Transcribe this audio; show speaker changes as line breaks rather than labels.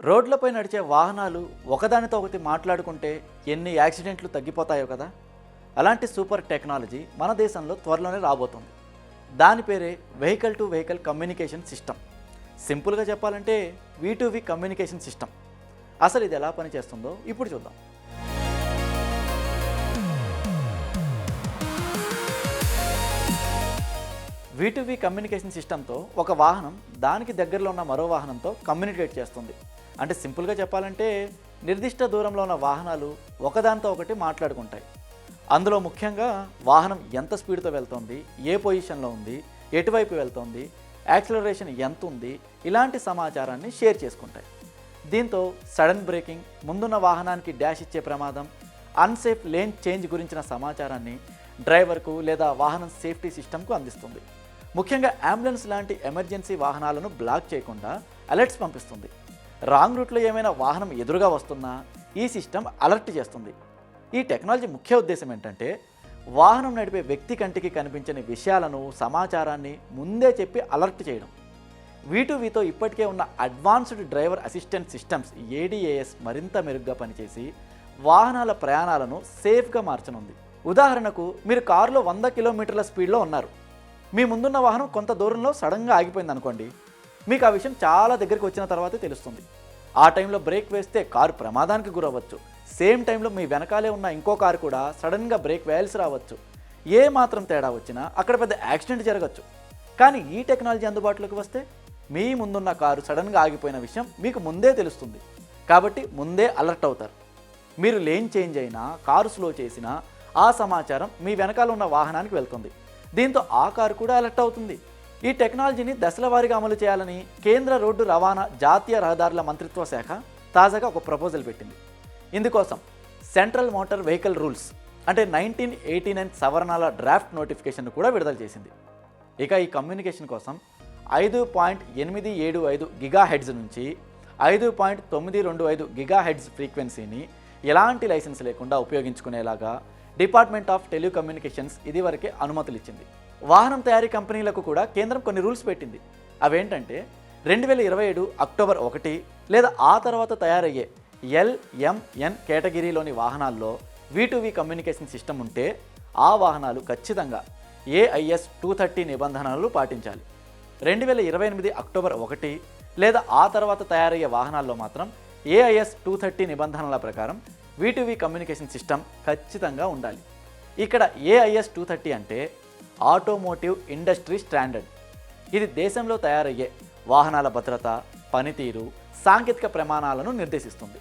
రోడ్లపై నడిచే వాహనాలు ఒకదానితో ఒకటి మాట్లాడుకుంటే ఎన్ని యాక్సిడెంట్లు తగ్గిపోతాయో కదా. అలాంటి సూపర్ టెక్నాలజీ మన దేశంలో త్వరలోనే రాబోతుంది. దాని పేరే vehicle to vehicle communication system. సింపుల్గా చెప్పాలంటే V2V కమ్యూనికేషన్ సిస్టమ్. అసలు ఇది ఎలా పనిచేస్తుందో ఇప్పుడు చూద్దాం. V2V కమ్యూనికేషన్ సిస్టంతో ఒక వాహనం దానికి దగ్గరలో ఉన్న మరో వాహనంతో కమ్యూనికేట్ చేస్తుంది. అంటే సింపుల్గా చెప్పాలంటే నిర్దిష్ట దూరంలో ఉన్న వాహనాలు ఒకదానితో ఒకటి మాట్లాడుకుంటాయి. అందులో ముఖ్యంగా వాహనం ఎంత స్పీడ్తో వెళ్తోంది, ఏ పొజిషన్లో ఉంది, ఎటువైపు వెళ్తోంది, యాక్సిలరేషన్ ఎంత ఉంది, ఇలాంటి సమాచారాన్ని షేర్ చేసుకుంటాయి. దీంతో సడన్ బ్రేకింగ్, ముందున్న వాహనానికి డాష్ ఇచ్చే ప్రమాదం, అన్సేఫ్ లేన్ చేంజ్ గురించిన సమాచారాన్ని డ్రైవర్కు లేదా వాహనం సేఫ్టీ సిస్టమ్కు అందిస్తుంది. ముఖ్యంగా అంబులెన్స్ లాంటి ఎమర్జెన్సీ వాహనాలను బ్లాక్ చేయకుండా అలర్ట్స్ పంపిస్తుంది. రాంగ్ రూట్లో ఏమైనా వాహనం ఎదురుగా వస్తున్నా ఈ సిస్టమ్ అలర్ట్ చేస్తుంది. ఈ టెక్నాలజీ ముఖ్య ఉద్దేశం ఏంటంటే వాహనం నడిపే వ్యక్తి కంటికి కనిపించని విషయాలను, సమాచారాన్ని ముందే చెప్పి అలర్ట్ చేయడం. V2Vతో ఇప్పటికే ఉన్న advanced driver assistant systems ADAS మరింత మెరుగ్గా పనిచేసి వాహనాల ప్రయాణాలను సేఫ్గా మార్చనుంది. ఉదాహరణకు మీరు కారులో 100 కిలోమీటర్ల స్పీడ్లో ఉన్నారు. మీ ముందున్న వాహనం కొంత దూరంలో సడన్గా ఆగిపోయింది అనుకోండి. మీకు ఆ విషయం చాలా దగ్గరికి వచ్చిన తర్వాతే తెలుస్తుంది. ఆ టైంలో బ్రేక్ వేస్తే కారు ప్రమాదానికి గురవ్వచ్చు. సేమ్ టైంలో మీ వెనకాలే ఉన్న ఇంకో కారు కూడా సడన్గా బ్రేక్ వేయాల్సి రావచ్చు. ఏ మాత్రం తేడా వచ్చినా అక్కడ పెద్ద యాక్సిడెంట్ జరగచ్చు. కానీ ఈ టెక్నాలజీ అందుబాటులోకి వస్తే మీ ముందున్న కారు సడన్గా ఆగిపోయిన విషయం మీకు ముందే తెలుస్తుంది. కాబట్టి ముందే అలర్ట్ అవుతారు. మీరు లేన్ చేంజ్ అయినా, కారు స్లో చేసినా ఆ సమాచారం మీ వెనకాల ఉన్న వాహనానికి వెళ్తుంది. దీంతో ఆ కారు కూడా అలర్ట్ అవుతుంది. ఈ టెక్నాలజీని దశల వారీగా అమలు చేయాలని కేంద్ర రోడ్డు రవాణా, జాతీయ రహదారుల మంత్రిత్వ శాఖ తాజాగా ఒక ప్రపోజల్ పెట్టింది. ఇందుకోసం సెంట్రల్ మోటార్ వెహికల్ రూల్స్ అంటే 1989 సవరణల డ్రాఫ్ట్ నోటిఫికేషన్ కూడా విడుదల చేసింది. ఇక ఈ కమ్యూనికేషన్ కోసం 5.875 GHz నుంచి 5.925 GHz ఫ్రీక్వెన్సీని ఎలాంటి లైసెన్స్ లేకుండా ఉపయోగించుకునేలాగా డిపార్ట్మెంట్ ఆఫ్ టెలికమ్యూనికేషన్స్ ఇదివరకే అనుమతులు ఇచ్చింది. వాహనం తయారీ కంపెనీలకు కూడా కేంద్రం కొన్ని రూల్స్ పెట్టింది. అవేంటంటే 2027 అక్టోబర్ 1 లేదా ఆ తర్వాత తయారయ్యే LMN కేటగిరీలోని వాహనాల్లో V2V కమ్యూనికేషన్ సిస్టమ్ ఉంటే ఆ వాహనాలు ఖచ్చితంగా AIS 230 నిబంధనలు పాటించాలి. 2028 అక్టోబర్ 1 లేదా ఆ తర్వాత తయారయ్యే వాహనాల్లో మాత్రం AIS 230 నిబంధనల ప్రకారం V2V కమ్యూనికేషన్ సిస్టమ్ ఖచ్చితంగా ఉండాలి. ఇక్కడ AIS 230 అంటే ఆటోమోటివ్ ఇండస్ట్రీ స్టాండర్డ్. ఇది దేశంలో తయారయ్యే వాహనాల భద్రత, పనితీరు, సాంకేతిక ప్రమాణాలను నిర్దేశిస్తుంది.